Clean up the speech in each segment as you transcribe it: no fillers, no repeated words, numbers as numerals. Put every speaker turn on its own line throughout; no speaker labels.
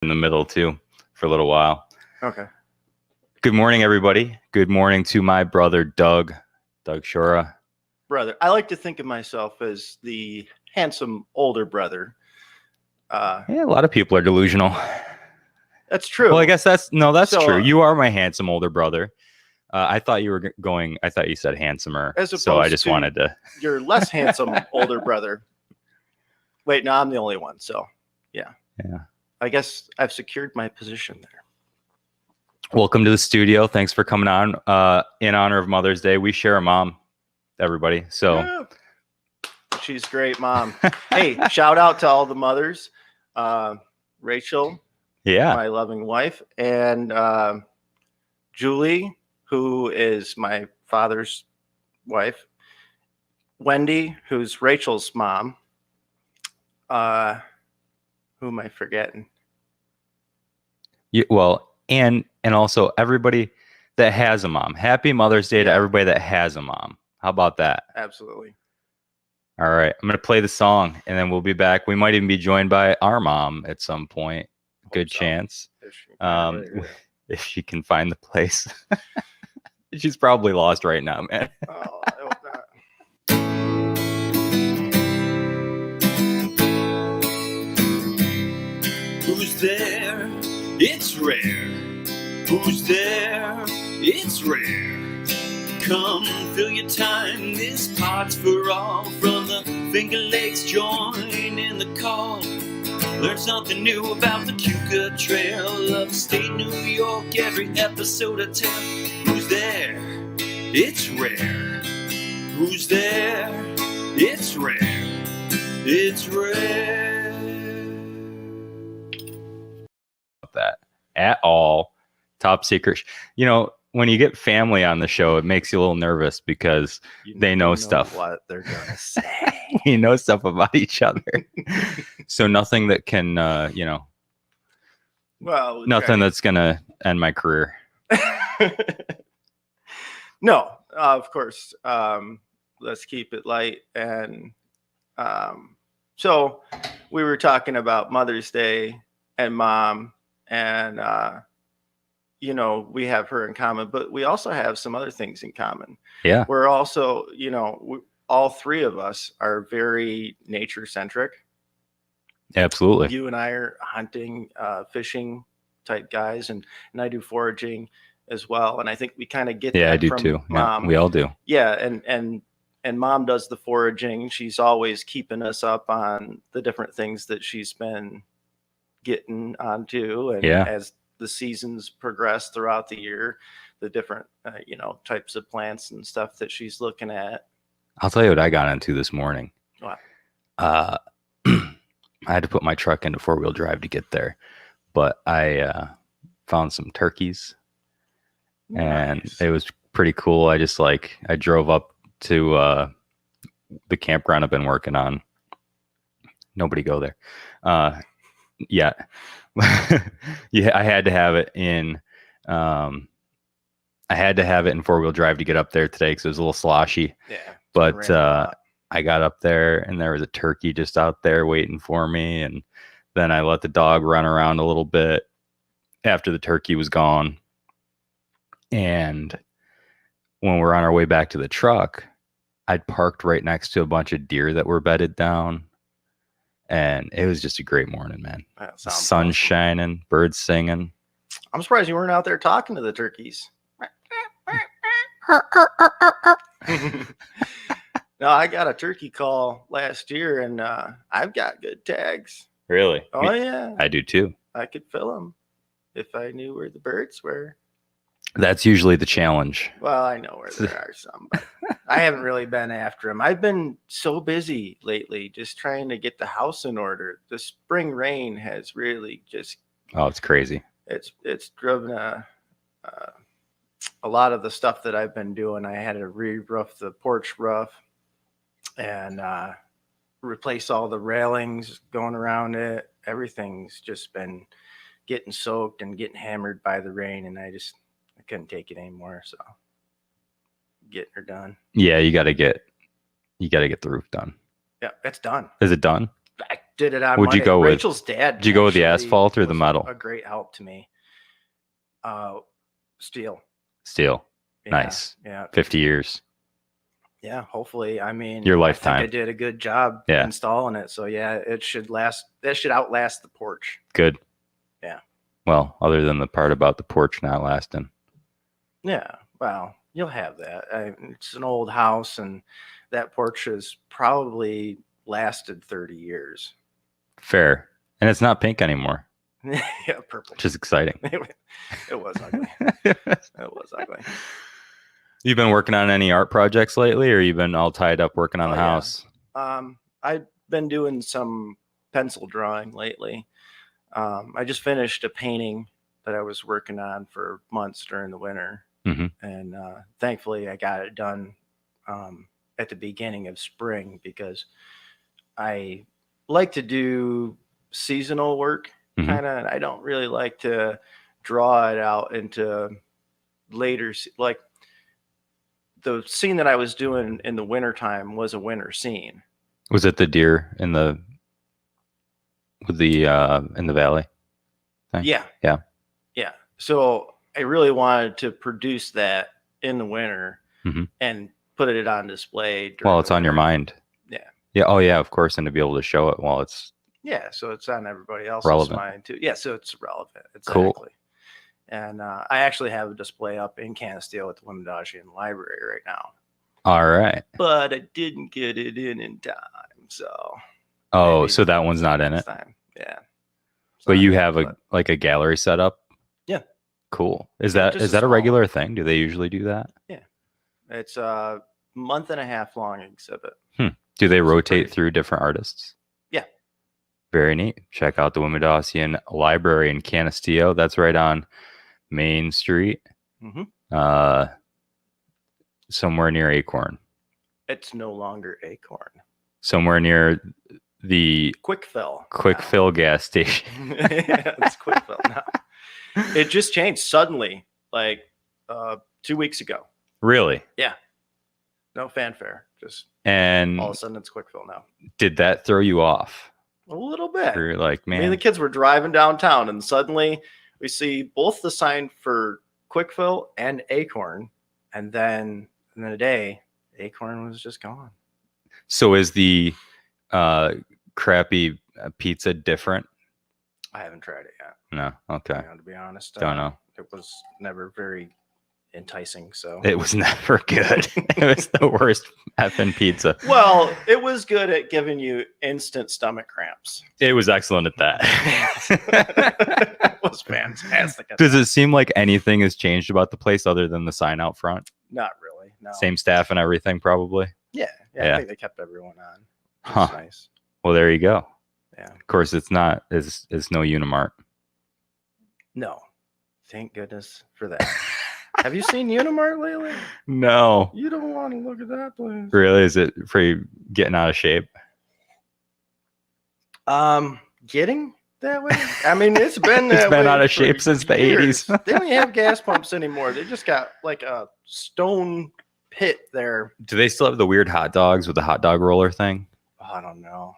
in the middle too for a little while.
Okay.
Good morning, everybody. Good morning to my brother, Doug Sciorra.
Brother. I like to think of myself as the handsome older brother.
Yeah, a lot of people are delusional.
That's true.
Well, I guess that's
So,
true. You are my handsome older brother. I thought you were going, I thought you said handsomer.
As opposed
So I just
to
wanted to.
your less handsome older brother. Wait, no, I'm the only one. So, yeah. I guess I've secured my position there.
Welcome to the studio. Thanks for coming on. In honor of Mother's Day, we share a mom, everybody. So
Yeah. She's great, Mom. Hey, shout out to all the mothers. Rachel,
yeah,
my loving wife, and Julie, who is my father's wife. Wendy, who's Rachel's mom. Who am I forgetting?
and also everybody that has a mom. Happy Mother's Day to everybody that has a mom. How about that?
Absolutely.
All right, I'm going to play the song, and then we'll be back. We might even be joined by our mom at some point. Good chance. If she can find the place. She's probably lost right now, man.
Oh, I hope not.
Who's there? It's Rahr. Who's there? It's Rahr. Come fill your time, this pod's for all. From the Finger Lakes, join in the call. Learn something new about the Cuca Trail, upstate New York, every episode I tell. Who's there? It's Rahr. Who's there? It's Rahr. It's Rahr.
That at all. Top secret. You know, when you get family on the show, it makes you a little nervous because they know stuff.
What they're gonna say.
You know stuff about each other. So nothing that can,
Well,
nothing that's gonna end my career.
No, of course. Let's keep it light. And so we were talking about Mother's Day and Mom, and we have her in common, but we also have some other things in common.
Yeah.
We're also, all three of us are very nature centric.
Absolutely.
You and I are hunting, fishing type guys, and I do foraging as well. And I think we kind of get that.
I do
from
too.
Mom.
Yeah, we all do.
Yeah, and Mom does the foraging. She's always keeping us up on the different things that she's been getting onto, and as the seasons progress throughout the year, the different types of plants and stuff that she's looking at.
I'll tell you what I got into this morning.
What?
I had to put my truck into 4-wheel drive to get there, but I found some turkeys. And it was pretty cool. I drove up to the campground I've been working on. Nobody go there. Yeah. Yeah, I had to have it in 4-wheel drive to get up there today because it was a little sloshy.
Yeah.
But I got up there and there was a turkey just out there waiting for me. And then I let the dog run around a little bit after the turkey was gone. And when we're on our way back to the truck, I'd parked right next to a bunch of deer that were bedded down. And it was just a great morning, man. Sun
awesome.
Shining, birds singing.
I'm surprised you weren't out there talking to the turkeys. No, I got a turkey call last year, and I've got good tags.
Really?
Oh, yeah.
I do too.
I could fill them if I knew where the birds were.
That's usually the challenge.
Well, I know where there are some, but I haven't really been after them. I've been so busy lately just trying to get the house in order. The spring rain has really just...
Oh, it's crazy.
It's driven a lot of the stuff that I've been doing. I had to re-roof the porch roof and replace all the railings going around it. Everything's just been getting soaked and getting hammered by the rain, and I couldn't take it anymore. So getting her done.
Yeah, you got to get the roof done.
Yeah, it's done.
Is it done?
did it on
What'd you
Monday.
go with?
Rachel's dad.
Did you go with the
actually
asphalt or the
was
metal?
A great help to me. Steel.
Steel.
Yeah,
Nice.
Yeah.
50 years.
Yeah. Hopefully, I mean,
Your
I
lifetime.
think I did a good job
Yeah.
installing it. So yeah, it should last. That should outlast the porch.
Good.
Yeah.
Well, other than the part about the porch not lasting.
Yeah. Well, you'll have that. It's an old house, and that porch has probably lasted 30 years.
Fair. And it's not pink anymore,
Yeah, purple.
which is exciting.
It was ugly. It was ugly.
You've been working on any art projects lately, or you've been all tied up working on the
Yeah.
house?
I've been doing some pencil drawing lately. I just finished a painting that I was working on for months during the winter. And thankfully I got it done at the beginning of spring, because I like to do seasonal work kind of. I don't really like to draw it out into later, like the scene that I was doing in the wintertime was a winter scene.
Was it the deer in the valley thing?
Yeah. So I really wanted to produce that in the winter and put it on display.
Well, it's on your mind. Yeah. Oh yeah, of course. And to be able to show it while it's
so it's on everybody else's
relevant.
mind too. Yeah, so it's relevant. Exactly.
Cool.
And I actually have a display up in Canisteo at the Wimmendosian Library right now.
All right.
But I didn't get it in time, so.
Oh, so that one's not in it.
Time. Yeah.
But you have a gallery set up.
Yeah.
Cool. Is
Yeah,
that
just
a
small
regular thing? Do they usually do that?
Yeah. It's a month and a half long exhibit.
Do they rotate through different artists?
Yeah.
Very neat. Check out the Wimmendosian Library in Canisteo. That's right on Main Street. Somewhere near Acorn.
It's no longer Acorn.
Somewhere near the
Quick Fill
gas station.
Yeah, it's Quick Fill now. It just changed suddenly, like 2 weeks ago.
Really?
Yeah. No fanfare. Just
and
all of a sudden it's Quick Fill now.
Did that throw you off?
A little bit.
You're like, man.
I mean, the kids were driving downtown and suddenly we see both the sign for Quick Fill and Acorn. And then in a day, Acorn was just gone.
So is the crappy pizza different?
I haven't tried it yet.
No. Okay.
To be honest,
Don't know.
It was never very enticing. So
it was never good. It was the worst effing pizza.
Well, it was good at giving you instant stomach cramps.
It was excellent at that.
It was fantastic.
Does it seem like anything has changed about the place other than the sign out front?
Not really. No.
Same staff and everything, probably.
Yeah. I think they kept everyone on.
Huh.
Nice.
Well, there you go.
Yeah.
Of course, it's not. It's no Unimart.
No. Thank goodness for that. Have you seen Unimart lately?
No.
You don't want to look at that place.
Really? Is it for you getting out of shape?
Getting that way? I mean, it's been that
It's been
way
out of
for
shape since the
years.
80s.
They don't even have gas pumps anymore. They just got like a stone pit there.
Do they still have the weird hot dogs with the hot dog roller thing?
Oh, I don't know.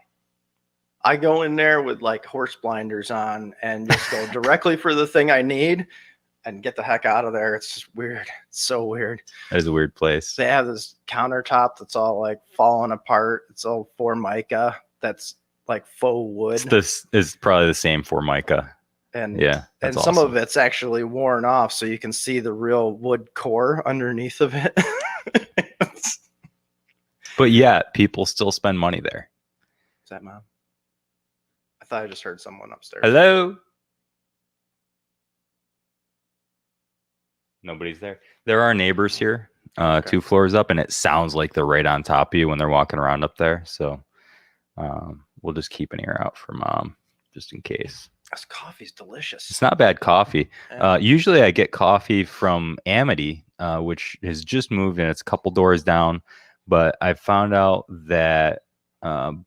I go in there with like horse blinders on and just go directly for the thing I need and get the heck out of there. It's just weird. It's so weird.
That is a weird place.
They have this countertop that's all like falling apart. It's all Formica. That's like faux wood.
This is probably the same Formica.
And
yeah,
and
that's
some
awesome.
of it's actually worn off, so you can see the real wood core underneath of it.
But yeah, people still spend money there.
Is that Mom? I thought I just heard someone upstairs.
Hello? Nobody's there. There are neighbors here,
Okay.
2 floors up, and it sounds like they're right on top of you when they're walking around up there. So we'll just keep an ear out for Mom, just in case.
This coffee's delicious.
It's not bad coffee.
Yeah.
Usually I get coffee from Amity, which has just moved and it's a couple doors down. But I found out that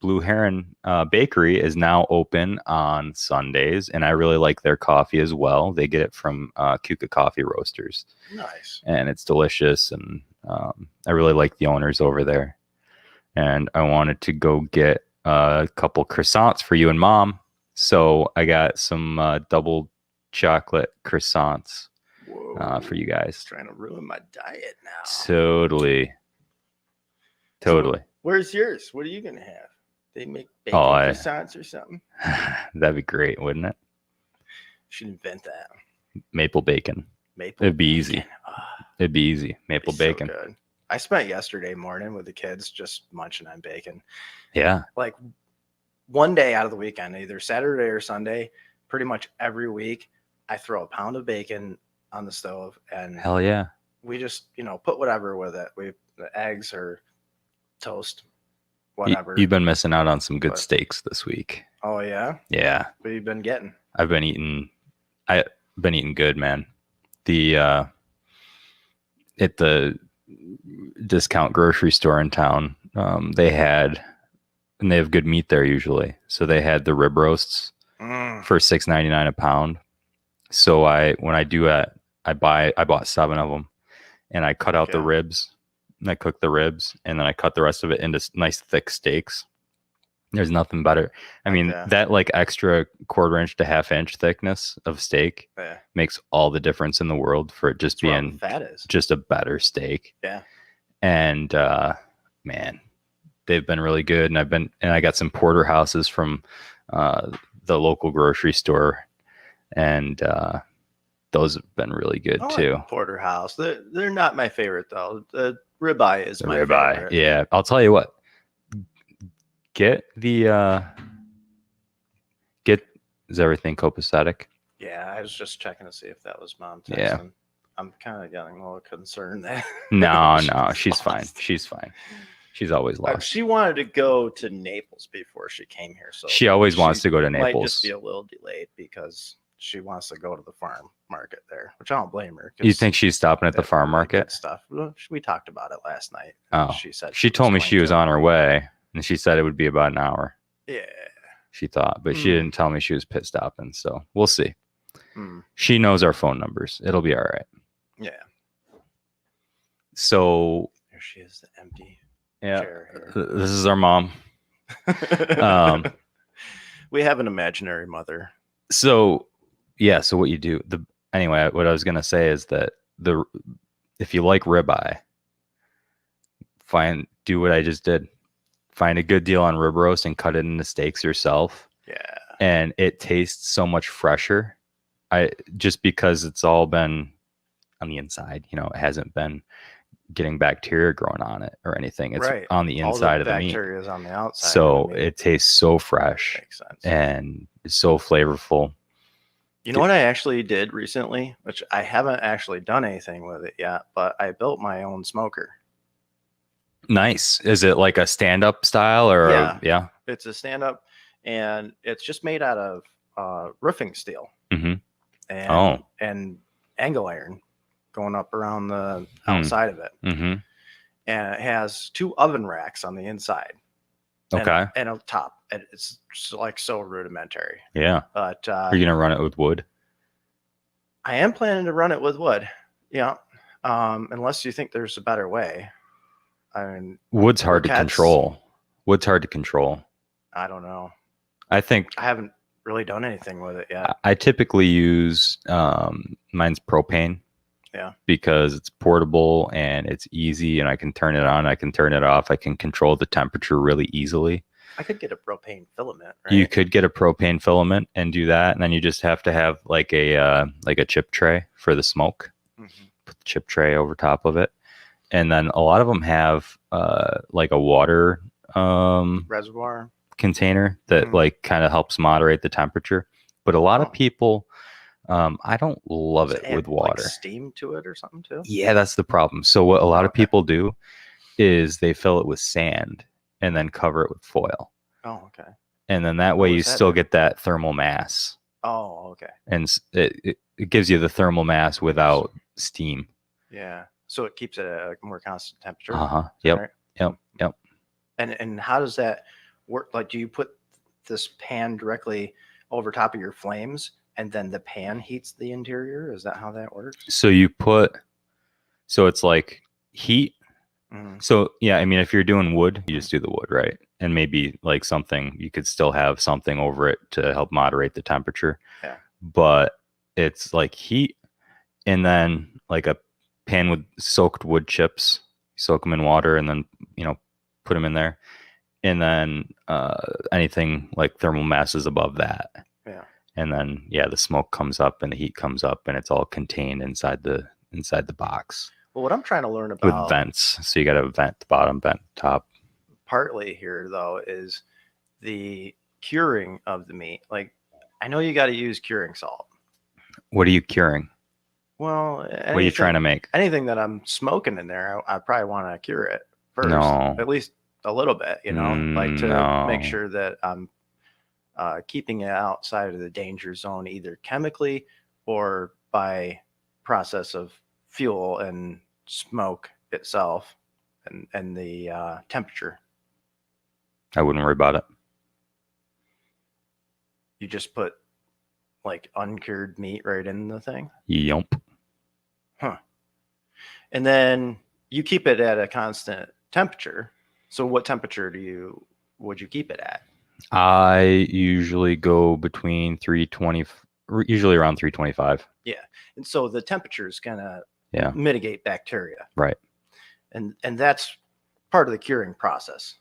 Blue Heron Bakery is now open on Sundays, and I really like their coffee as well. They get it from Kuka Coffee Roasters.
Nice.
And it's delicious, and I really like the owners over there. And I wanted to go get a couple croissants for you and Mom. So I got some double chocolate croissants for you guys.
Trying to ruin my diet now.
Totally.
Where's yours? What are you gonna have? They make bacon croissants or something?
That'd be great, wouldn't it?
Should invent that.
Maple bacon. It'd be easy. It'd be easy. Maple bacon.
So good. I spent yesterday morning with the kids just munching on bacon.
Yeah.
Like one day out of the weekend, either Saturday or Sunday, pretty much every week, I throw a pound of bacon on the stove and
hell yeah.
We just, put whatever with it. The eggs or toast, whatever.
You've been missing out on some good steaks this week.
Oh yeah?
Yeah.
What have you been getting?
I've been eating good, man. At the discount grocery store in town, they have good meat there usually. So they had the rib roasts for $6.99 a pound. So when I do it, I bought 7 of them and I cut out the ribs and I cook the ribs and then I cut the rest of it into nice thick steaks. There's nothing better. I mean, that like extra 1/4 inch to 1/2 inch thickness of steak makes all the difference in the world for it just being just a better steak.
Yeah.
And man, they've been really good. And I got some porterhouses from the local grocery store, and those have been really good too.
Like porterhouse. They're not my favorite though. The ribeye is my favorite.
Yeah, I'll tell you what. Get is everything copacetic?
Yeah, I was just checking to see if that was Mom texting.
Yeah.
I'm kind of getting a little concerned that
No, she's fine. She's fine. She's always lost.
She wanted to go to Naples before she came here, so
she always wants to go to Naples.
Might just be a little delayed because she wants to go to the farm market there, which I don't blame her.
You think she's stopping at the farm market?
Stuff. We talked about it last night.
Oh, she told me she was on her way, and she said it would be about an hour.
Yeah,
she thought, but she didn't tell me she was pit stopping. So we'll see. She knows our phone numbers. It'll be all right.
Yeah.
So
there she is, the empty
chair here. This is our mom.
We have an imaginary mother.
So so what you do anyway, what I was gonna say is that if you like ribeye, do what I just did. Find a good deal on rib roast and cut it into steaks yourself.
Yeah.
And it tastes so much fresher. Just because it's all been on the inside, it hasn't been getting bacteria growing on it or anything. It's on the inside of the meat.
Bacteria is on the outside.
So it tastes so fresh.
Makes sense.
And it's so flavorful.
You know what I actually did recently, which I haven't actually done anything with it yet, but I built my own smoker.
Nice. Is it like a stand-up style or?
Yeah. It's a stand-up, and it's just made out of roofing steel. And angle iron going up around the outside of it. And it has 2 oven racks on the inside.
Okay.
And a top. And it's like so rudimentary.
Yeah.
But
are you gonna run it with wood?
I am planning to run it with wood. Yeah. Unless you think there's a better way. I mean,
wood's hard to control.
I don't know.
I think
I haven't really done anything with it yet.
I typically use mine's propane.
Yeah.
Because it's portable and it's easy, and I can turn it on, I can turn it off, I can control the temperature really easily.
I could get a propane filament, right?
You could get a propane filament and do that, and then you just have to have like a chip tray for the smoke. Put the chip tray over top of it. And then a lot of them have like a water
reservoir
container that like kind of helps moderate the temperature. But a lot of people, I don't love it with water.
Like steam to it or something too?
Yeah, that's the problem. So what a lot of people do is they fill it with sand and then cover it with foil.
Oh, okay.
And then that way you still get that thermal mass.
Oh, okay.
And it gives you the thermal mass without steam.
Yeah. So it keeps it at a more constant temperature.
Yep.
Right?
Yep.
And how does that work? Like, do you put this pan directly over top of your flames, and then the pan heats the interior? Is that how that works?
So it's like heat, So yeah, I mean, if you're doing wood, you just do the wood, right? And maybe like something, you could still have something over it to help moderate the temperature.
Yeah.
But it's like heat, and then like a pan with soaked wood chips, soak them in water, and then put them in there, and then anything like thermal masses above that.
Yeah.
And then the smoke comes up and the heat comes up, and it's all contained inside the box.
Well, what I'm trying to learn about
with vents, so you got a vent the bottom, vent top.
Partly here though is the curing of the meat. Like, I know you got to use curing salt.
What are you curing?
Well,
What are you trying to make?
Anything that I'm smoking in there, I probably want to cure it first,
No.
at least a little bit, like to make sure that I'm keeping it outside of the danger zone, either chemically or by process of fuel and smoke itself and the temperature.
I wouldn't worry about it.
You just put like uncured meat right in the thing?
Yump.
Huh. And then you keep it at a constant temperature. So what temperature would you keep it at?
I usually go between 320, usually around 325.
Yeah. And so the temperature is going to
Yeah.
mitigate bacteria.
Right.
And that's part of the curing process.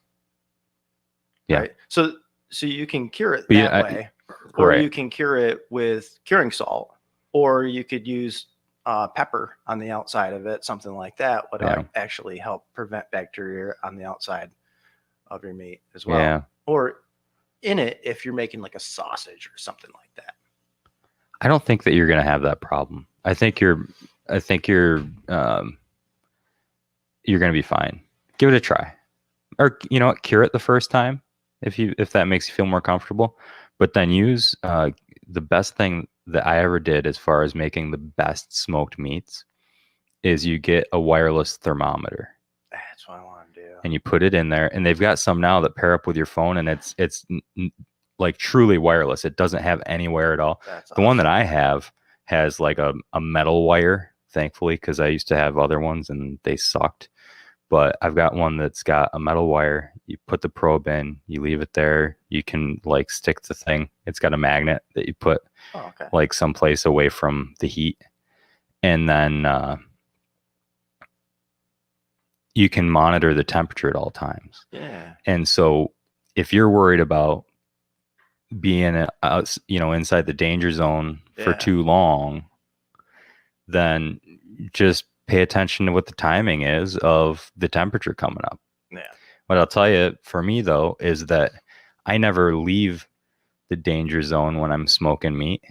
Yeah.
Right? So you can cure it
But
that way, or
right.
you can cure it with curing salt, or you could use pepper on the outside of it, something like that would actually help prevent bacteria on the outside of your meat as well.
Yeah.
Or in it if you're making like a sausage or something like that.
I don't think that you're going to have that problem. I think you're going to be fine. Give it a try, or cure it the first time if that makes you feel more comfortable. But then use the best thing that I ever did as far as making the best smoked meats is you get a wireless thermometer.
That's what I want to do.
And you put it in there, and they've got some now that pair up with your phone, and it's like truly wireless. It doesn't have any wire at all.
That's
the one that I have has like a metal wire, thankfully, because I used to have other ones and they sucked. But I've got one that's got a metal wire. You put the probe in, you leave it there. You can like stick the thing. It's got a magnet that you put like someplace away from the heat. And then you can monitor the temperature at all times.
Yeah.
And so if you're worried about being inside the danger zone for too long, then just pay attention to what the timing is of the temperature coming up.
Yeah.
What I'll tell you for me though is that I never leave the danger zone when I'm smoking meat,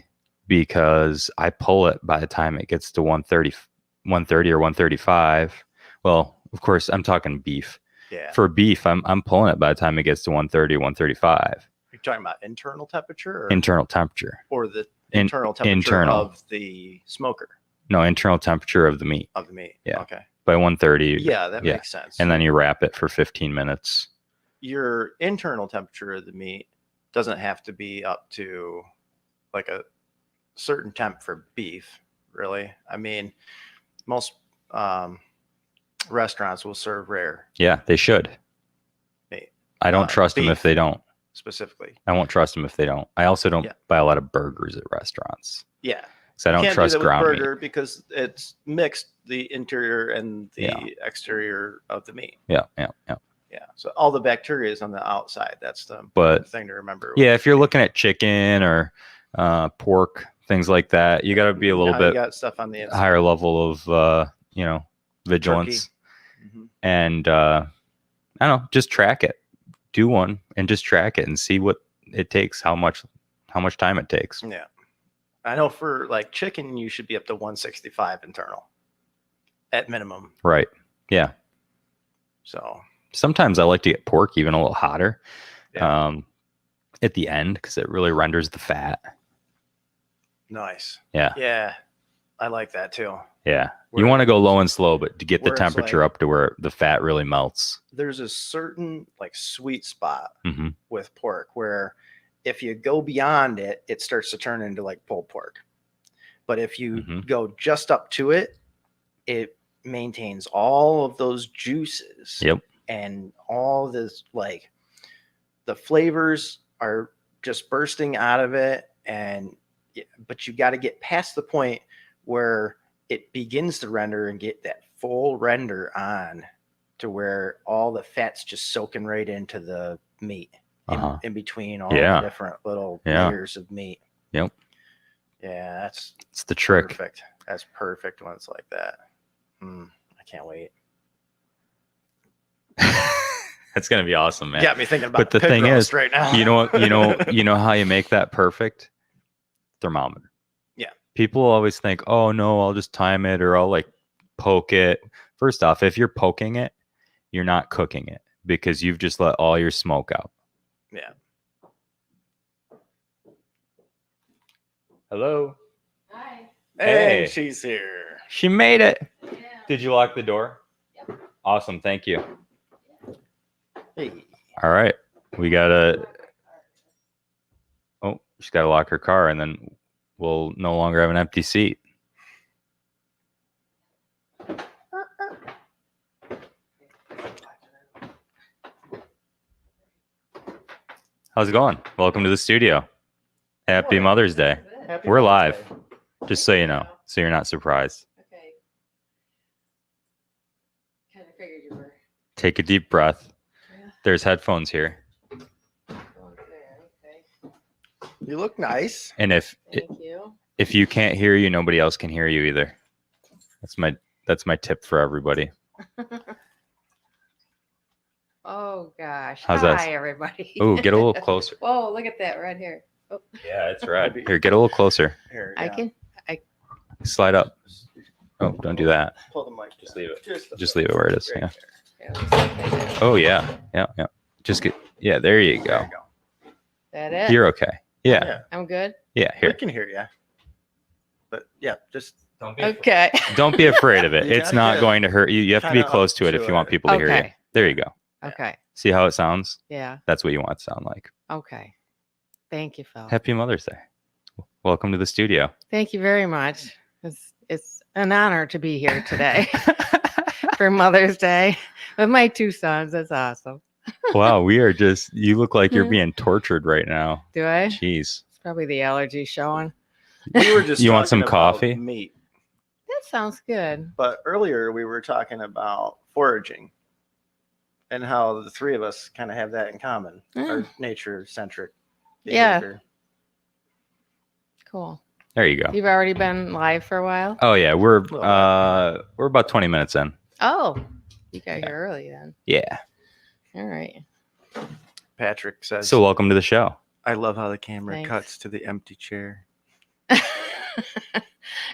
because I pull it by the time it gets to 130 or 135. Well, of course I'm talking beef.
Yeah.
For beef, I'm pulling it by the time it gets to 130, 135.
You're talking about internal temperature?
Internal temperature.
Or the internal temperature of the smoker?
No, internal temperature of the meat.
Of the meat.
Yeah.
Okay.
By 130.
Yeah, that makes sense.
And then you wrap it for 15 minutes.
Your internal temperature of the meat doesn't have to be up to like a certain temp for beef, really. I mean, most restaurants will serve rare.
Yeah, they should.
Meat.
I don't trust them if they don't.
Specifically.
I won't trust them if they don't. I also don't buy a lot of burgers at restaurants.
Yeah.
So I don't trust ground
burger
meat
because it's mixed the interior and the exterior of the meat.
Yeah.
So all the bacteria is on the outside. That's the thing to remember.
Yeah, if you're looking at chicken or pork, things like that, you got to be a little bit
got stuff on the inside.
Higher level of vigilance.
Mm-hmm.
And I don't know, just track it. Do one and just track it and see what it takes, how much time it takes.
Yeah. I know for like chicken, you should be up to 165 internal at minimum.
Right. Yeah.
So
sometimes I like to get pork even a little hotter at the end, because it really renders the fat.
Nice.
Yeah.
Yeah. I like that too.
Yeah. You want to go low and slow, but to get the temperature up to where the fat really melts.
There's a certain like sweet spot with pork where if you go beyond it, it starts to turn into like pulled pork. But if you go just up to it, it maintains all of those juices.
Yep.
And all this, like, the flavors are just bursting out of it. But you got to get past the point where it begins to render and get that full render on to where all the fat's just soaking right into the meat in between all the different little layers of meat.
Yep.
Yeah,
it's the trick.
Perfect. That's perfect when it's like that. I can't wait.
That's gonna be awesome, man.
Got me thinking about.
But the thing is,
right now.
you know how you make that perfect? Thermometer.
Yeah.
People always think, oh no, I'll just time it or I'll like poke it. First off, if you're poking it, you're not cooking it because you've just let all your smoke out.
Yeah.
Hello.
Hi.
Hey, she's here.
She made it.
Yeah.
Did you lock the door?
Yep.
Awesome. Thank you.
Hey.
All right. We gotta. Oh, she's got to lock her car, and then we'll no longer have an empty seat. How's it going? Welcome to the studio. Happy Mother's Day.
Happy
We're
Mother's
live.
Day.
Just so you know, so you're not surprised.
Okay. Kind of figured you were
Take a deep breath.
Yeah.
There's headphones here.
going there. Okay.
You look nice.
And if
Thank you.
if you can't hear you, nobody else can hear you either. That's my tip for everybody.
Oh gosh.
How's that?
Hi everybody.
Ooh, get a little closer.
Whoa, look at that right here. Oh,
Yeah, it's red. Here, get a little closer.
Here,
I
yeah.
can.
Slide up. Oh, don't do that.
Pull the mic.
Just leave it.
Just,
Just leave it where it is.
right
Yeah.
there.
Oh yeah. Yeah. Yeah. Just get. Yeah. There you
There
go.
you go.
That it?
You're okay. Yeah.
Yeah.
I'm good.
Yeah.
We
Here.
can hear you. But yeah, just
Don't
Okay.
Don't be afraid of it.
You
It's
gotta
not
get
going to hurt you. You have to be
kinda
close to it
up
if
to
you want
it.
people to hear you.
Okay.
There you go.
Okay.
See how it sounds?
Yeah.
That's what you want it to sound like.
Okay. Thank you, Phil.
Happy Mother's Day. Welcome to the studio.
Thank you very much. It's an honor to be here today for Mother's Day with my two sons. That's awesome.
Wow, we are just. You look like you're being tortured right now.
Do I?
Jeez.
It's probably the allergy showing.
we were just
You want some
talking about
coffee?
meat.
That sounds good.
But earlier we were talking about foraging and how the three of us kind of have that in common. Our nature centric
Yeah.
behavior.
Cool.
There you go.
You've already been live for a while?
Oh yeah, we're
Little
about 20 minutes in.
Oh, you got here early then.
Yeah.
All right.
Patrick says,
So welcome to the show.
I love how the camera
Thanks.
cuts to the empty chair.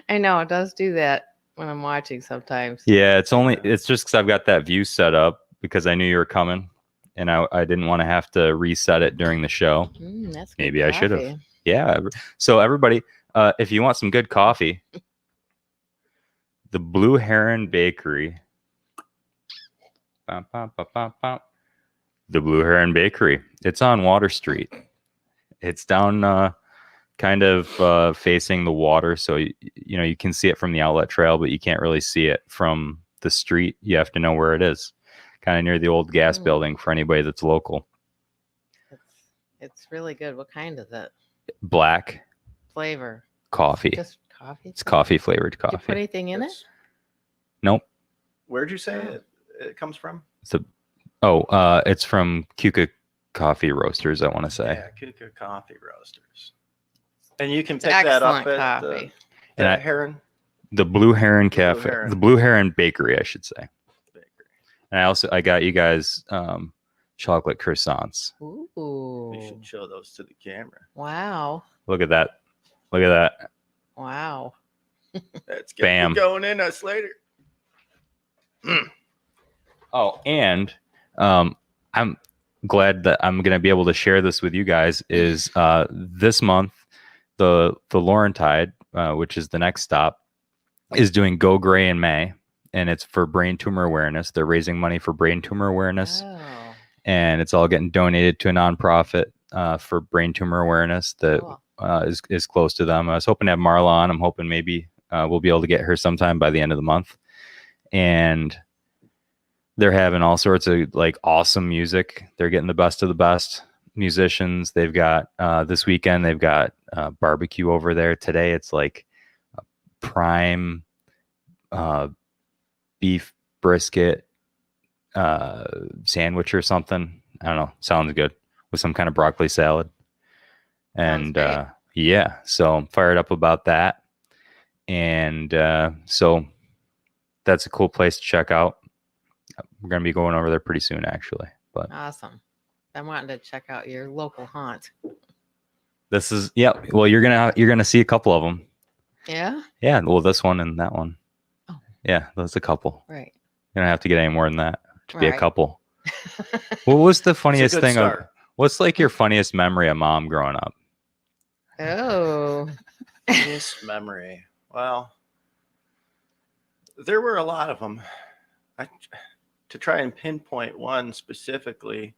I know it does do that when I'm watching sometimes.
Yeah, it's just because I've got that view set up because I knew you were coming, and I didn't want to have to reset it during the show.
That's good
Maybe I should have.
coffee.
Yeah. So everybody, if you want some good coffee, the Blue Heron Bakery. Bum, bum, bum, bum, bum. The Blue Heron Bakery. It's on Water Street. It's down kind of facing the water, so you can see it from the outlet trail, but you can't really see it from the street. You have to know where it is. Kind of near the old gas building for anybody that's local.
It's really good. What kind is it?
Black
Flavor?
coffee.
Just coffee?
It's coffee flavored
Did you
coffee.
put anything in it?
That's-
Nope.
Where'd you say it comes from?
It's from Kuka Coffee Roasters, I want to say.
Yeah, Kuka Coffee Roasters. And you can
It's
pick that up
excellent
at
coffee.
And I-
Heron
The Blue Heron Cafe,
Heron.
the Blue Heron Bakery, I should say.
Bakery.
And I got you guys chocolate croissants.
Ooh.
You should show those to the camera.
Wow.
Look at that. Look at that.
Wow.
That's
Bam.
going in us later.
Oh, and I'm glad that I'm going to be able to share this with you guys. Is this month the Laurentide, which is the next stop, is doing Go Gray in May, and it's for brain tumor awareness. They're raising money for brain tumor awareness,
Oh.
and it's all getting donated to a nonprofit for brain tumor awareness that
Cool.
is close to them. I was hoping to have Marla on. I'm hoping maybe we'll be able to get her sometime by the end of the month. and they're having all sorts of like awesome music. They're getting the best of the best musicians. They've got this weekend, they've got barbecue over there. Today it's like a prime beef brisket sandwich or something. I don't know. Sounds good, with some kind of broccoli salad. And yeah, so I'm fired up about that. And so that's a cool place to check out. We're going to be going over there pretty soon, actually. But
Awesome. I'm wanting to check out your local haunt.
this is, yeah, well, you're going to see a couple of them.
Yeah?
Yeah, well, this one and that one.
Oh.
Yeah, that's a couple.
Right.
You don't have to get any more than that to be a
Right.
couple. What was the funniest
good
thing?
start.
What's like your funniest memory of mom growing up?
Oh.
This memory. Well, there were a lot of them. To try and pinpoint one specifically,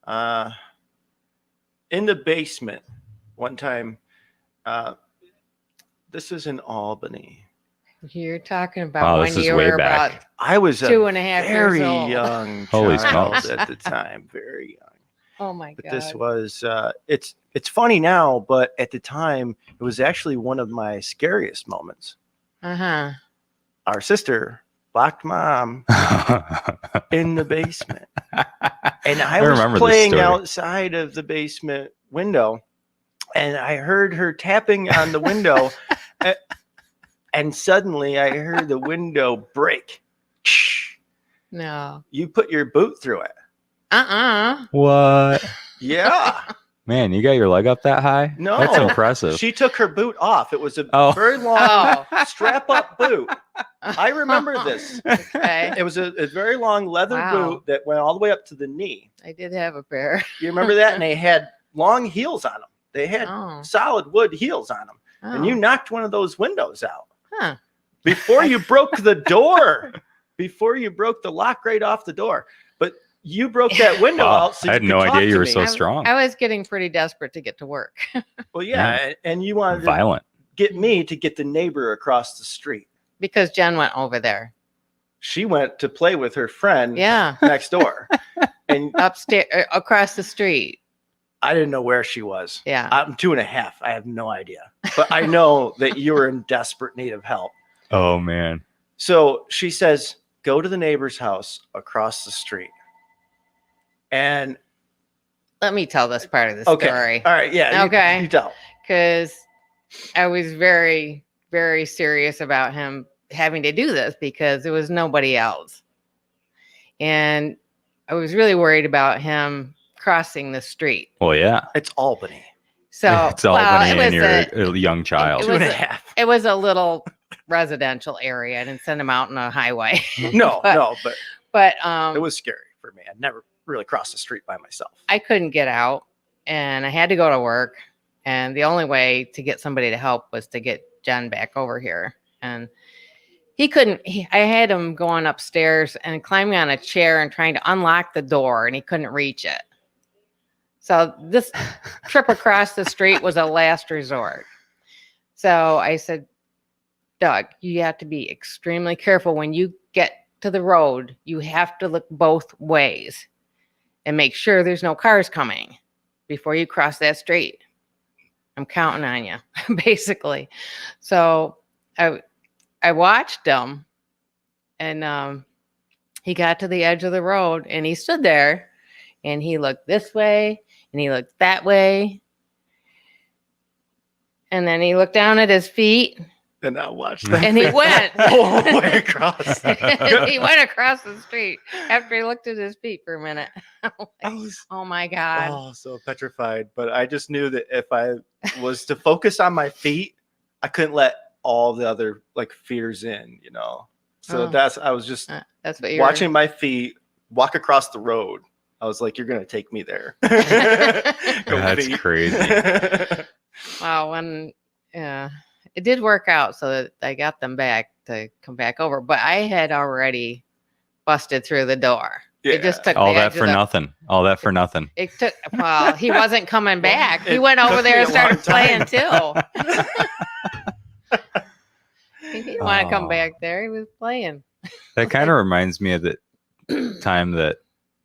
in the basement one time, this is in Albany.
You're talking about
Wow,
when
this is
you
way
were
back.
about
I was a
2.5 years
very
old.
young
Holy
child
smokes.
at the time, very young.
Oh my
But
God.
this was it's funny now, but at the time it was actually one of my scariest moments.
Uh-huh.
Our sister locked mom in the basement, and I was
remember this
playing
story.
outside of the basement window, and I heard her tapping on the window, and suddenly I heard the window break.
No.
You put your boot through it.
What?
Yeah.
Man, you got your leg up that high?
No.
That's impressive.
She took her boot off. It was a
Oh.
very long
Oh.
strap-up boot. I remember this.
Okay.
It was a very long leather
Wow.
boot that went all the way up to the knee.
I did have a pair.
You remember that? And they had long heels on them. They had
Oh.
solid wood heels on them.
Oh.
And you knocked one of those windows out
Huh.
before you broke the door. Before you broke the lock right off the door. But you broke that window
Wow,
out. So
I had
you
no
could talk
idea you
to
were
me.
so strong.
I was getting pretty desperate to get to work.
Well, yeah. And you wanted to
Violent.
get me to get the neighbor across the street.
Because Jen went over there.
She went to play with her friend
Yeah.
next door. And
Upstairs, across the street.
I didn't know where she was.
Yeah.
I'm 2.5. I have no idea. But I know that you were in desperate need of help.
Oh, man.
So she says, go to the neighbor's house across the street. And
Let me tell this part of the
okay.
story.
All right. Yeah.
Okay.
You tell.
Because I was very, very serious about him having to do this because there was nobody else. And I was really worried about him crossing the street.
Well, yeah.
It's Albany.
So
It's Albany
it was
and you're a young child.
it was
2.5.
it was a little residential area. I didn't send him out on a highway.
No,
But-
but
But
it was scary for me. I'd never really crossed the street by myself.
I couldn't get out and I had to go to work. And the only way to get somebody to help was to get Jen back over here. And he couldn't, I had him going upstairs and climbing on a chair and trying to unlock the door and he couldn't reach it. So this trip across the street was a last resort. So I said, Doug, you have to be extremely careful when you get to the road. You have to look both ways and make sure there's no cars coming before you cross that street. I'm counting on you, basically. So I watched him, and he got to the edge of the road, and he stood there, and he looked this way, and he looked that way, and then he looked down at his feet,
And I watched that.
and he went.
all the way across.
He went across the street after he looked at his feet for a minute.
I was
Oh my God.
oh so petrified. But I just knew that if I was to focus on my feet, I couldn't let all the other like fears in, you know. So
Oh.
I was just
That's what you're
watching my feet walk across the road. I was like, you're gonna take me there. Go
That's
feet.
crazy.
Wow. When it did work out so that I got them back to come back over, but I had already busted through the door. It just took
All
the
that
edge
for
of the-
nothing. All that for nothing.
It took, well, he wasn't coming back. He
it
went over
took
there
me
and
a
started
long
playing too. He didn't want to come
Oh.
back there. He was playing.
That kind of reminds me of the time that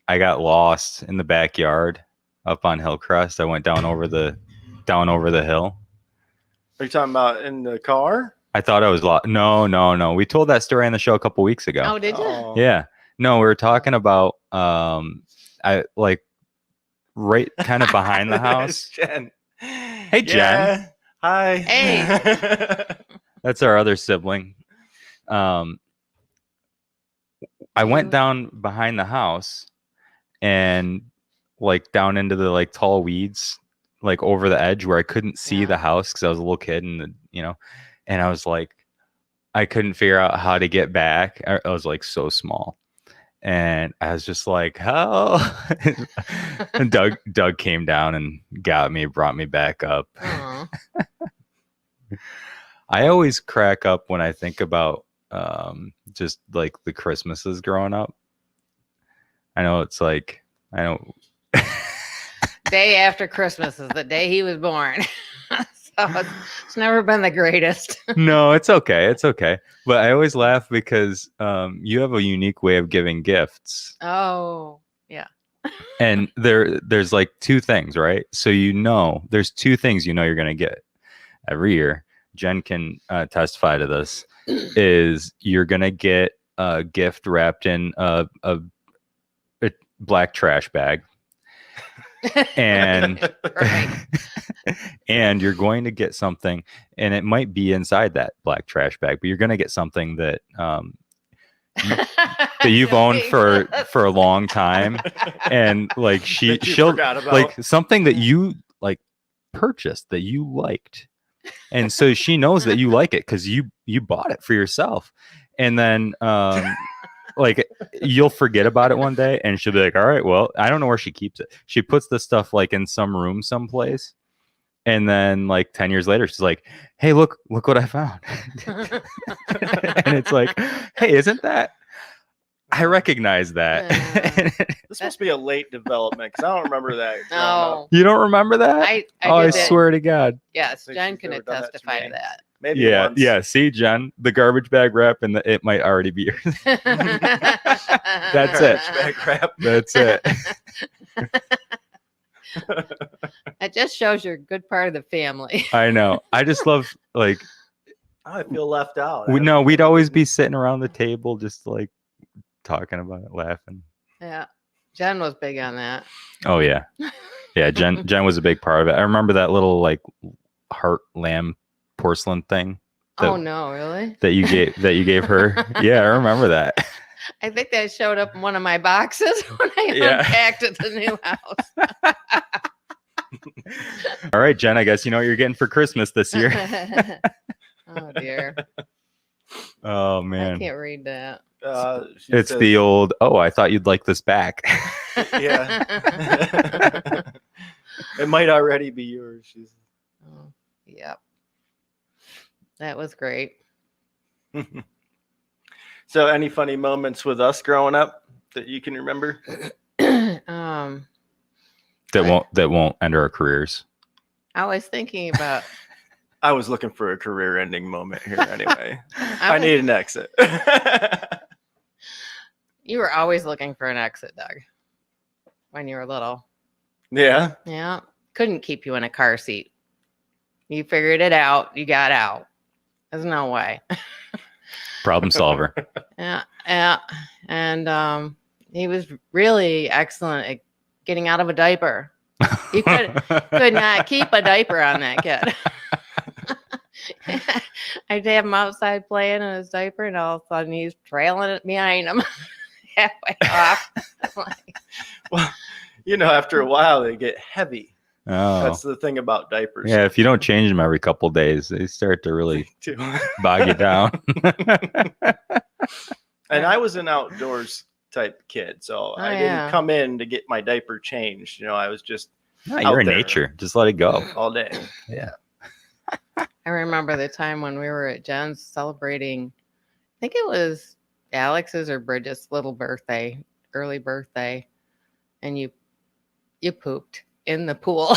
I got lost in the backyard up on Hillcrest. I went down over the hill.
Are you talking about in the car?
I thought I was lost. No. We told that story on the show a couple weeks ago.
Oh, did you?
Oh.
Yeah. No, we were talking about I like right kind of behind the
It's
house.
Jen.
Hey, Jen.
Hi.
Hey.
That's our other sibling. I went down behind the house and like down into the like tall weeds, like over the edge where I couldn't see the house because I was a little kid and and I was like, I couldn't figure out how to get back. I was like so small. And I was just like, how? And Doug came down and got me, brought me back up.
Aw.
I always crack up when I think about just like the Christmases growing up. I know it's like, I know.
Day after Christmas is the day he was born. So it's never been the greatest.
No, it's okay. It's okay. But I always laugh because you have a unique way of giving gifts.
Oh, yeah.
And there's like two things, right? So there's two things you're going to get every year. Jen can testify to this. Is you're going to get a gift wrapped in a black trash bag. And
Right.
and you're going to get something, and it might be inside that black trash bag, but you're going to get something that that you've owned for a long time, and like she'll like something that you like purchased that you liked, and so she knows that you like it because you bought it for yourself, and then like you'll forget about it one day and she'll be like, all right, well, I don't know where she keeps it. She puts the stuff like in some room someplace, and then like 10 years later she's like, hey, look what I found. And it's like, hey, isn't that, I recognize that.
This must be a late development because I don't remember that.
No.
You don't remember that?
I
I
did that.
swear to God.
Yes,
think
Jen
she's
can
never done that to
testify to
me.
that.
Maybe
Yeah,
once.
yeah. See, Jen, the garbage bag wrap, and it might already be yours. That's it.
Bag wrap.
That's it.
It just shows you're a good part of the family.
I know. I just love like
I feel left out.
we'd always be sitting around the table just like talking about it, laughing.
Yeah. Jen was big on that.
Oh yeah. Yeah, Jen was a big part of it. I remember that little like heart lamb porcelain thing.
Oh no, really?
That you gave her. Yeah, I remember that.
I think that showed up in one of my boxes when I unpacked at the new house.
All right, Jen, I guess you know what you're getting for Christmas this year.
Oh dear.
Oh
I
man.
can't read that.
It's the old, oh, I thought you'd like this back.
Yeah. It might already be yours.
Oh, yep. That was great.
So, any funny moments with us growing up that you can remember?
That
That won't end our careers.
I was thinking about.
I was looking for a career-ending moment here. Anyway, I
was-
need an exit.
You were always looking for an exit, Doug. When you were little.
Yeah.
Yeah. Couldn't keep you in a car seat. You figured it out. You got out. There's no way.
Problem solver.
Yeah. Yeah. And he was really excellent at getting out of a diaper. You could not keep a diaper on that kid. I'd have him outside playing in his diaper, and all of a sudden he's trailing it behind him halfway off.
Well, after a while they get heavy.
Oh.
That's the thing about diapers.
Yeah, if you don't change them every couple of days, they start to really
Too.
bog you down.
And I was an outdoors type kid, so I didn't come in to get my diaper changed. I was just
You're in nature. Just let it go.
all day.
Yeah.
I remember the time when we were at Jen's celebrating, I think it was Alex's or Bridget's little birthday, early birthday, and you pooped in the pool.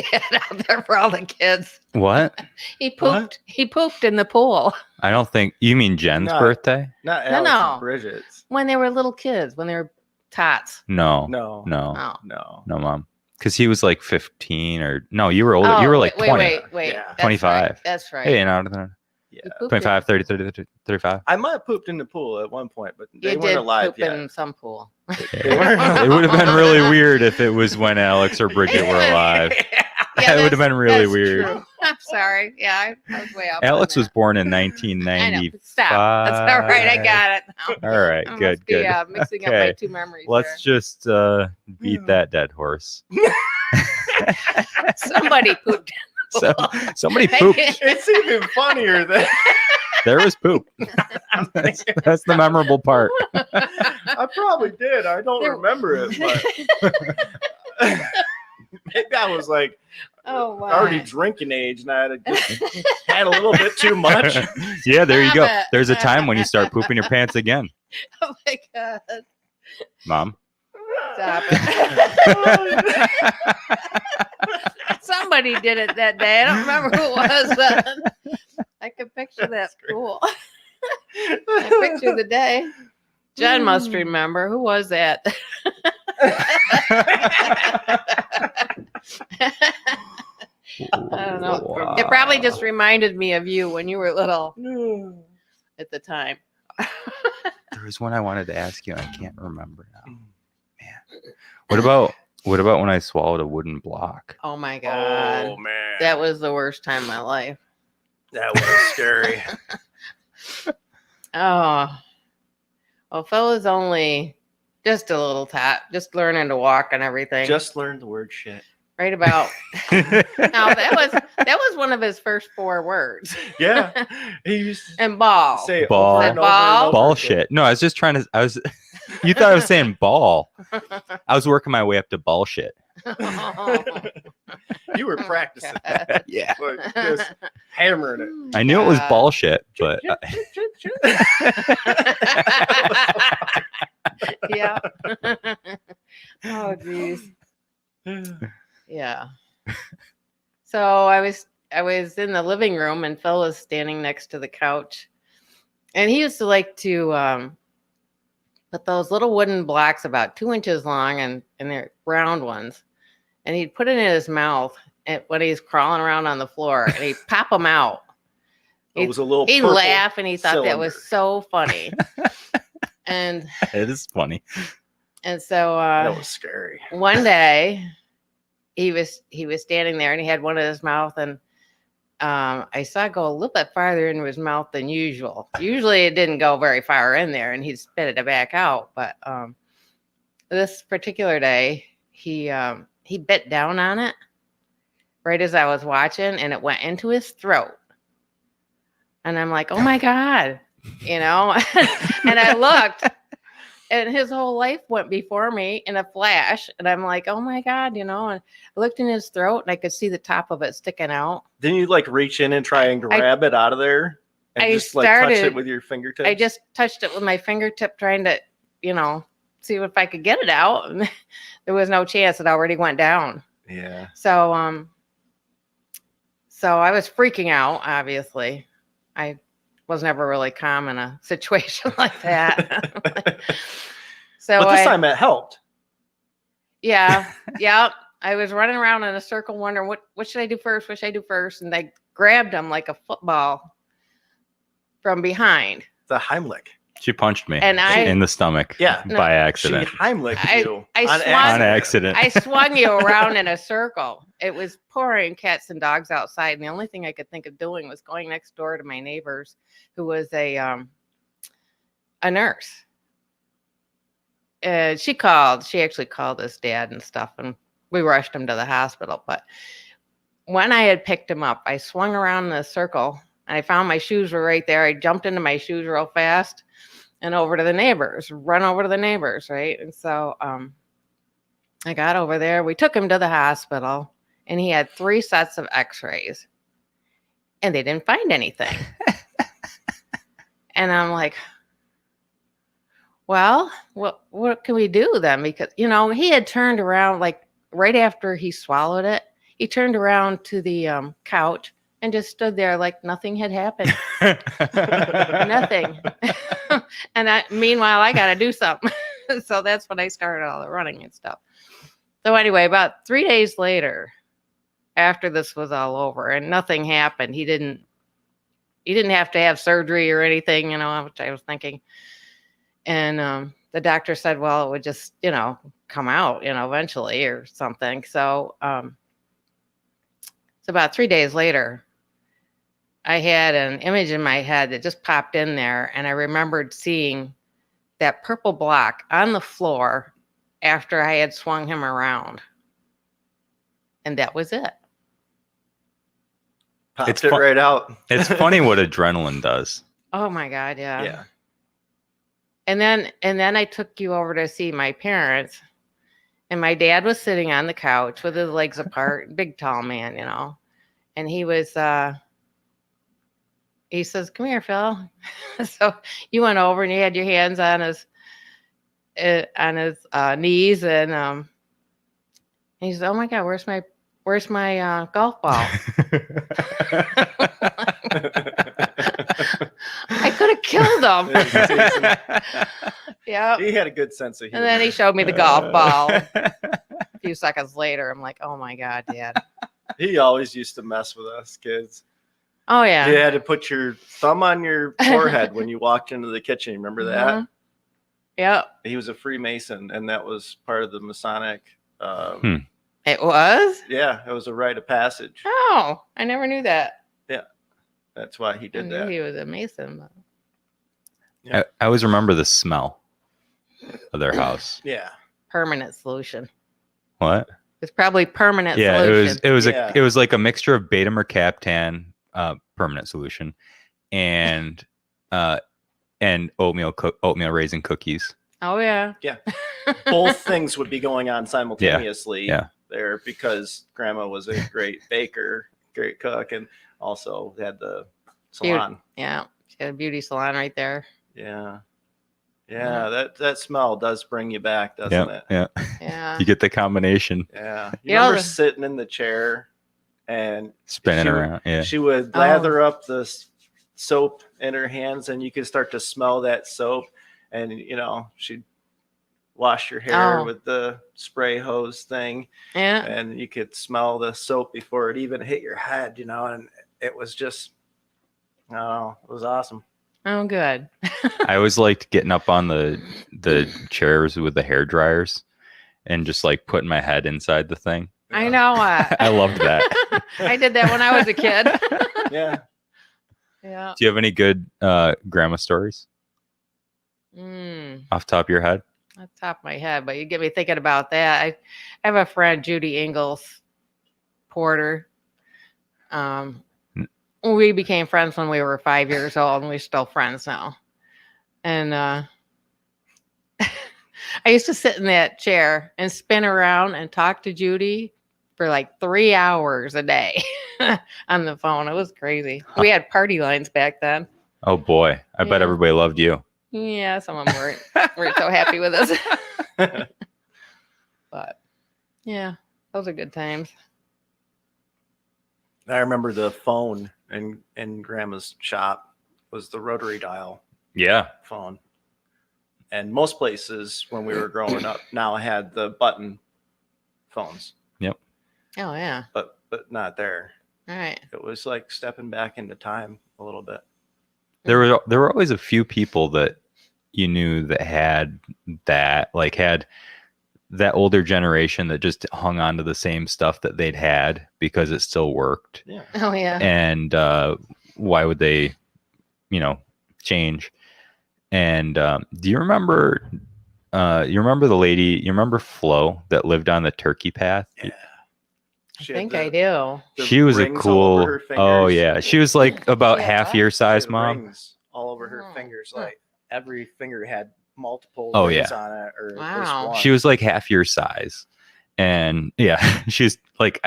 he had out there for all the kids.
What?
He pooped. He pooped in the pool
I don't think you mean Jen's
No.
birthday.
Not
No,
Alex
no.
and Bridget's.
when they were little kids, when they were tots.
No,
No.
no,
Oh.
No.
no, Mom. Because he was like 15 or no, you were older. You were like 20.
Wait.
Yeah.
That's
25.
Right. That's right.
Hey, no,
Yeah.
He pooped
25, 30, 35.
I might have pooped in the pool at one point, but
You
they
did
weren't alive
poop
yet.
in some pool.
They weren't.
It would have been really weird if it was when Alex or Bridget were alive.
Yeah,
That would have been really
that's
weird.
true. I'm sorry. Yeah, I was way off.
Alex
on
was
that.
born in
I know.
1995.
Stop. That's all right. I got it now.
All right,
I
good,
must be,
good.
mixing up
Okay.
my two memories.
Let's just beat that dead horse.
there. Somebody pooped.
So somebody
Thank
pooped.
you.
It's even funnier than
There was poop. That's the memorable part.
I probably did. I don't
There-
remember it, but maybe I was like
Oh wow.
already drinking age and I had, had a little bit too much.
Yeah, there you go.
Stop it.
There's a time when you start pooping your pants again,
Oh my god.
Mom.
Stop it. Somebody did it that day. I don't remember who it was, but I can picture that pool. I picture the day. Jen must remember. Who was that? I don't know. It probably just reminded me of you when you were little at the time.
There was one I wanted to ask you. I can't remember now. Man, what about when I swallowed a wooden block?
Oh my god.
Oh man,
That was the worst time of my life.
that was scary.
Oh. Well, Phil was only just a little tot, just learning to walk and everything.
Just learned the word shit.
right about now that was one of his first 4 words.
Yeah, he used to
And ball.
say it
Ball.
over and over
Ball.
and over
Ball
again.
shit. No, I was just trying to. You thought I was saying ball. I was working my way up to ball shit.
You were practicing,
Yeah.
like, just hammering it.
I knew it was ball shit, but
Yeah. Oh geez. Yeah. So I was in the living room and Phil was standing next to the couch. And he used to like to put those little wooden blocks about 2 inches long and they're round ones. And he'd put it in his mouth when he's crawling around on the floor and he'd pop them out.
It was a little.
He'd
purple
laugh and he thought that was
cylinder.
so funny. and
it is funny.
so
That was scary.
one day he was standing there and he had one in his mouth and I saw it go a little bit farther into his mouth than usual. Usually it didn't go very far in there and he'd spit it back out. But this particular day he bit down on it right as I was watching and it went into his throat. And I'm like, oh my God, and I looked and his whole life went before me in a flash. And I'm like, oh my God, and I looked in his throat and I could see the top of it sticking out.
Didn't you like reach in and try and grab it out of there? And
I
just like touch
started-
it with your fingertips?
I just touched it with my fingertip trying to, see if I could get it out. And there was no chance. It already went down.
Yeah.
So, so I was freaking out, obviously. I was never really calm in a situation like that. So
But this time it helped.
yeah. I was running around in a circle wondering what should I do first? What should I do first? And I grabbed him like a football from behind.
The Heimlich.
She punched me
And
in the stomach.
Yeah.
by
She
accident.
Heimlich you.
I
on
swung-
On
accident.
accident.
I swung you around in a circle. It was pouring cats and dogs outside. And the only thing I could think of doing was going next door to my neighbor's who was a nurse. She actually called his dad and stuff and we rushed him to the hospital. But when I had picked him up, I swung around in a circle and I found my shoes were right there. I jumped into my shoes real fast and run over to the neighbors, right? And so I got over there. We took him to the hospital and he had 3 sets of x-rays and they didn't find anything. And I'm like, well, what can we do then? Because, he had turned around like right after he swallowed it. he turned around to the couch and just stood there like nothing had happened. Nothing. And meanwhile, I got to do something. So that's when I started all the running and stuff. So anyway, about 3 days later, after this was all over and nothing happened, he didn't have to have surgery or anything, which I was thinking. And the doctor said, well, it would just, come out, eventually or something. So it's about 3 days later, I had an image in my head that just popped in there. And I remembered seeing that purple block on the floor after I had swung him around. And that was it.
Popped it right out.
It's funny what adrenaline does.
Oh my God. Yeah.
Yeah.
And then I took you over to see my parents, and my dad was sitting on the couch with his legs apart, big tall man, and he was, he says, come here, Phil. So you went over and you had your hands on his knees, and he said, oh my God, where's my golf ball? I could have killed him. Yeah.
He had a good sense of humor.
And then he showed me the golf ball. A few seconds later, I'm like, oh my God, Dad.
He always used to mess with us kids.
Oh yeah.
You had to put your thumb on your forehead when you walked into the kitchen. Remember that?
Mhm. Yep.
He was a Freemason, and that was part of the Masonic.
It was?
Yeah, it was a rite of passage.
Oh, I never knew that.
Yeah, that's why he
I
did
knew
that.
he was a Mason. But...
Yeah.
I always remember the smell of their house.
Yeah.
Permanent solution.
What?
It's probably permanent
Yeah,
solution.
it was like a mixture of beta mercaptan, permanent solution, and oatmeal raisin cookies.
Oh yeah.
Yeah. Both things would be going on simultaneously there because Grandma was a great baker, great cook, and also had the salon.
Yeah. She had a beauty salon right there.
Yeah. Yeah, that smell does bring you back, doesn't it?
Yeah.
Yeah.
You get the combination.
Yeah. You
Yeah,
remember sitting in the chair and
Spinning around. Yeah.
she would lather up the soap in her hands, and you could start to smell that soap, and she'd wash your hair with the spray hose thing, and you could smell the soap before it even hit your head, and it was just, it was awesome.
Oh, good.
I always liked getting up on the chairs with the hair dryers and just like putting my head inside the thing.
I know.
I loved that.
I did that when I was a kid.
Yeah.
Yeah.
Do you have any good grandma stories off the top of your head?
Off the top of my head, but you get me thinking about that. I have a friend, Judy Ingalls Porter. We became friends when we were 5 years old, and we're still friends now. And I used to sit in that chair and spin around and talk to Judy for like 3 hours a day on the phone. It was crazy. We had party lines back then.
Oh boy, I bet everybody loved you.
Yeah, some of them weren't so happy with us. But yeah, those are good times.
I remember the phone in Grandma's shop was the rotary dial phone. And most places when we were growing up now had the button phones.
Yep.
Oh yeah.
But not there.
All right.
It was like stepping back into time a little bit.
There were always a few people that you knew that had that older generation that just hung on to the same stuff that they'd had because it still worked.
Yeah.
Oh yeah.
And why would they, change? And do you remember the lady? You remember Flo that lived on the turkey path?
Yeah.
I think I do.
She was a cool. Oh yeah, she was like about half your size, Mom.
Rings all over her fingers, like every finger had multiple
Oh,
rings
yeah.
on it. Or
Wow.
just one.
She was like half your size, and she's like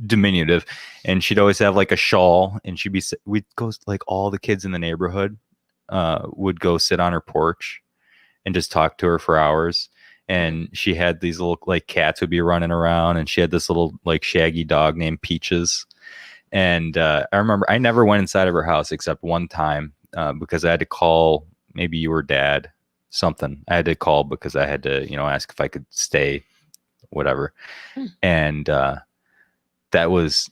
diminutive, and she'd always have like a shawl, and we'd go like all the kids in the neighborhood would go sit on her porch and just talk to her for hours. and she had these little like cats would be running around, and she had this little like shaggy dog named Peaches. And I remember I never went inside of her house except one time because I had to call, maybe you or dad, something. I had to call because I had to, ask if I could stay, whatever. And that was,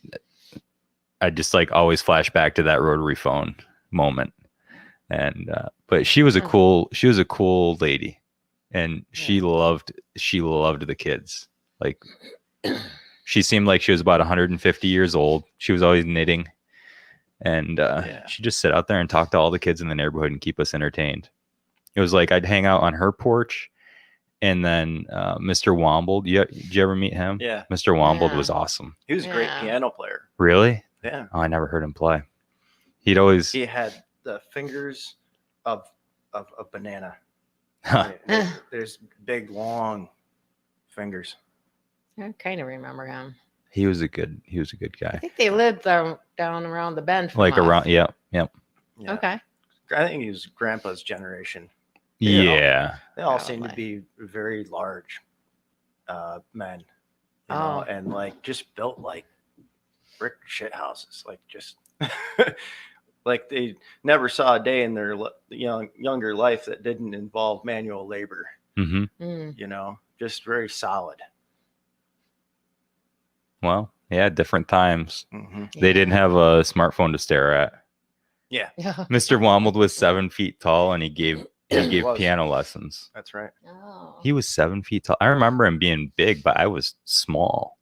I just like always flash back to that rotary phone moment. And but she was a cool lady, and she loved the kids. Like, she seemed like she was about 150 years old. She was always knitting, and she'd just sit out there and talk to all the kids in the neighborhood and keep us entertained. It was like I'd hang out on her porch, and then Mr. Womble. Did you ever meet him?
Yeah.
Mr. Womble was awesome.
He was a great piano player.
Really?
Yeah.
Oh, I never heard him play. He
had the fingers of a banana. There's big, long fingers.
I kind of remember him.
He was a good guy.
I think they lived down around the bend.
Like around, yep.
Yeah.
Okay.
I think he was Grandpa's generation.
Yeah.
They all seem to be very large men, and like just built like brick shit houses, like just like they never saw a day in their younger life that didn't involve manual labor.
Mm-hmm.
Just very solid.
Well, yeah, different times.
Mm-hmm.
They didn't have a smartphone to stare at.
Yeah.
Mr. Womble was 7 feet tall, and he gave piano lessons.
That's right.
Oh.
He was 7 feet tall. I remember him being big, but I was small.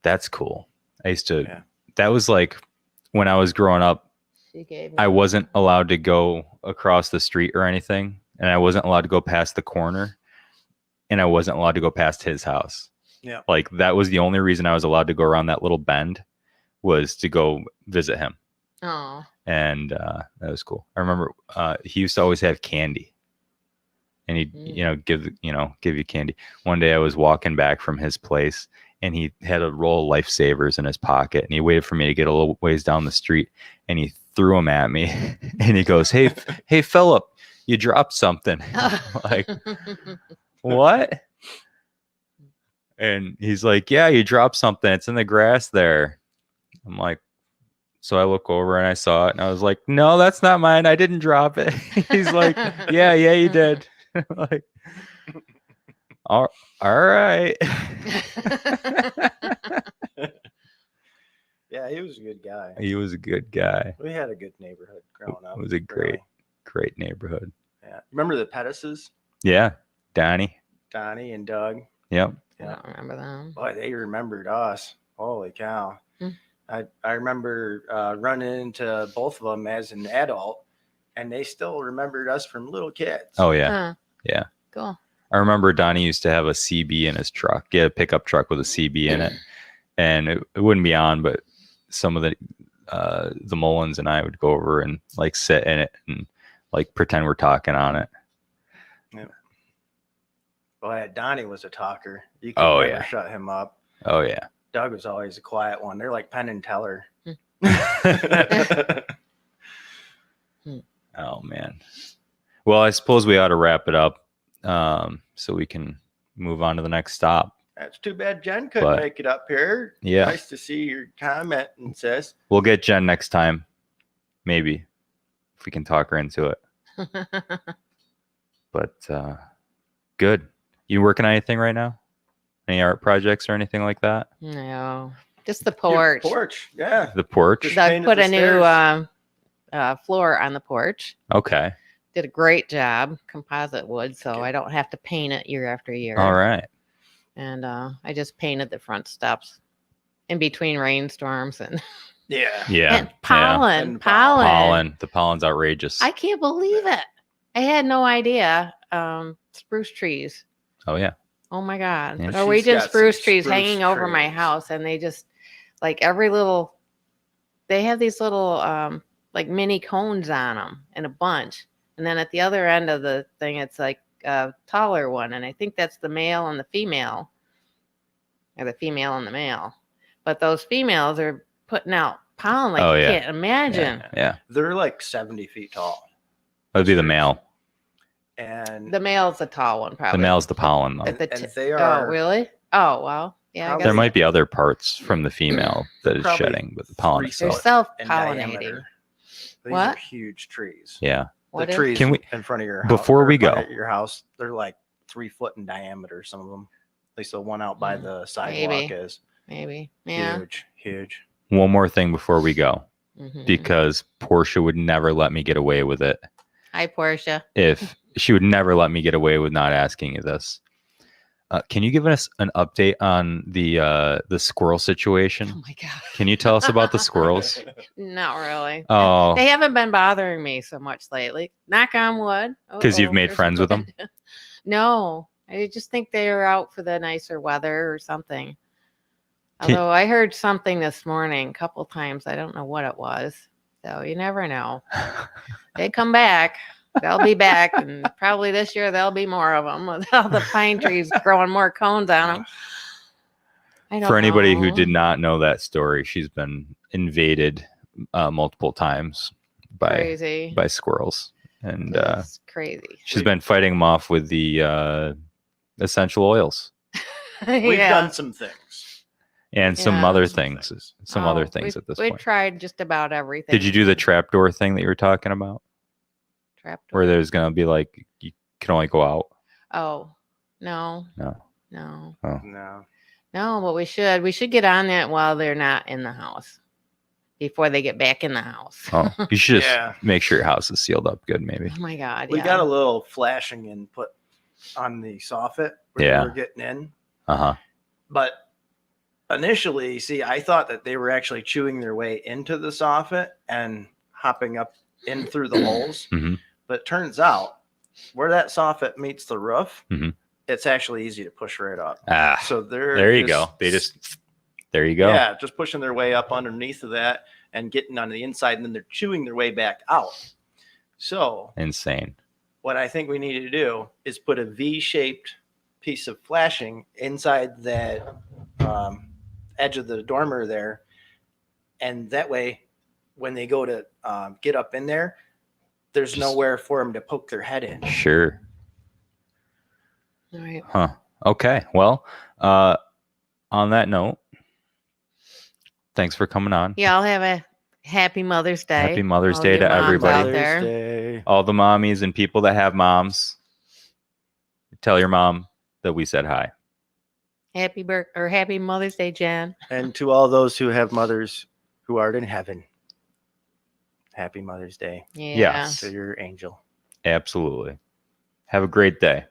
That's cool. I used to. Yeah. That was like when I was growing up. I wasn't allowed to go across the street or anything, and I wasn't allowed to go past the corner, and I wasn't allowed to go past his house.
Yeah.
Like, that was the only reason I was allowed to go around that little bend, was to go visit him.
Oh.
And that was cool. I remember he used to always have candy, and he'd give you candy. One day I was walking back from his place, and he had a roll of Lifesavers in his pocket, and he waited for me to get a little ways down the street, and he threw them at me, and he goes, hey Philip, you dropped something. Like, what? And he's like, yeah, you dropped something. It's in the grass there. I'm like, so I look over and I saw it, and I was like, no, that's not mine. I didn't drop it. He's like, yeah, you did. Like, all right.
Yeah, he was a good guy.
He was a good guy.
We had a good neighborhood growing up.
It was a great neighborhood.
Yeah. Remember the Pettises?
Yeah. Donnie and
Doug.
Yep.
I don't remember them.
Boy, they remembered us. Holy cow. I remember running into both of them as an adult, and they still remembered us from little kids.
Oh, yeah. Yeah.
Cool.
I remember Donnie used to have a CB in his truck. He had a pickup truck with a CB in it, and it wouldn't be on, but some of the Mullins and I would go over and like sit in it and like pretend we're talking on it.
Yeah. Boy, Donnie was a talker. You could never shut him up.
Oh, yeah.
Doug was always a quiet one. They're like Penn and Teller.
Oh, man. Well, I suppose we ought to wrap it up so we can move on to the next stop.
That's too bad Jen couldn't make it up here.
Yeah.
Nice to see your comment, and sis.
We'll get Jen next time. Maybe. If we can talk her into it. But good. You working on anything right now? Any art projects or anything like that?
No. Just the porch.
Your porch, yeah.
The porch?
Doug put a new floor on the porch.
Okay.
Did a great job. Composite wood, so I don't have to paint it year after year.
All right.
And I just painted the front steps in between rainstorms and
yeah.
And pollen.
The pollen's outrageous.
I can't believe it. I had no idea. Spruce trees.
Oh yeah.
Oh my God.
Yeah.
Norwegian spruce trees hanging over my house, and they just like they have these little like mini cones on them in a bunch. And then at the other end of the thing, it's like a taller one. And I think that's the male and the female, or the female and the male. But those females are putting out pollen like you can't imagine.
Yeah.
They're like 70 feet tall.
That would be the male.
and
The male's a tall one,
The
probably.
male's the pollen, though.
But the
and they
oh,
are
really? Oh, well, yeah. I
Probably-
There
guess
might be other parts from the female that is
Probably
shedding, but the pollen
3
they're
itself.
in
self-pollinating.
diameter. These
What?
are huge trees.
Yeah.
What
the
is-
trees
Can we-
in front of your house,
before
or
we
in front
go-
of your house, they're like 3 foot in diameter. Some of them, at least the one out by the sidewalk
Maybe.
is
Maybe. Yeah.
huge.
One more thing before we go,
Mhm.
because Portia would never let me get away with it.
Hi, Portia.
If she would never let me get away with not asking you this. Can you give us an update on the squirrel
Oh
situation?
my god.
Can you tell us about the squirrels?
Not really.
Oh,
They haven't been bothering me so much lately. Knock on wood.
'Cause you've made
There's
friends with them?
wood. No, I just think they are out for the nicer weather or something.
Can-
Although I heard something this morning a couple times. I don't know what it was. So you never know. They come back. They'll be back, and probably this year there'll be more of them with all the pine trees growing more cones on them. I don't
for anybody who
know.
did not know that story, she's been invaded multiple times by
Crazy.
squirrels, and
It's crazy.
she's been fighting them off with the essential oils
We've
Yeah.
done some things.
and some
Yeah.
other
Some
things.
things.
Some
Oh,
other things at this
we
point.
tried just about everything.
Did you do the trapdoor thing that you were talking about,
trapdoor?
where there's going to be like you can only go out?
Oh, no,
No.
no,
No.
no. But we should get on that while they're not in the house, before they get back in the house.
Oh, you should just
Yeah.
make sure your house is sealed up good, maybe.
Oh my god.
We
yeah.
got a little flashing input on the soffit where
Yeah.
they were getting in.
Uh-huh.
But initially, see, I thought that they were actually chewing their way into the soffit and hopping up in through the holes.
Mhm.
But it turns out where that soffit meets the roof,
Mhm.
it's actually easy to push right up.
Ah,
So they're
there you go. They just there you go.
yeah, just pushing their way up underneath of that and getting on the inside, and then they're chewing their way back out. So
Insane.
what I think we need to do is put a V-shaped piece of flashing inside that edge of the dormer there, and that way, when they go to get up in there, there's
Just-
nowhere for them to poke their head in.
Sure.
All right.
Huh. Okay. Well, on that note, thanks for coming on.
Y'all have a happy Mother's Day.
Happy Mother's
All
Day
your
to
moms
everybody.
out there.
Day.
All the mommies and people that have moms, tell your mom that we said hi.
Happy Mother's Day, Jen.
And to all those who have mothers who art in heaven, happy Mother's Day
Yeah.
Yes.
to your angel.
Absolutely. Have a great day.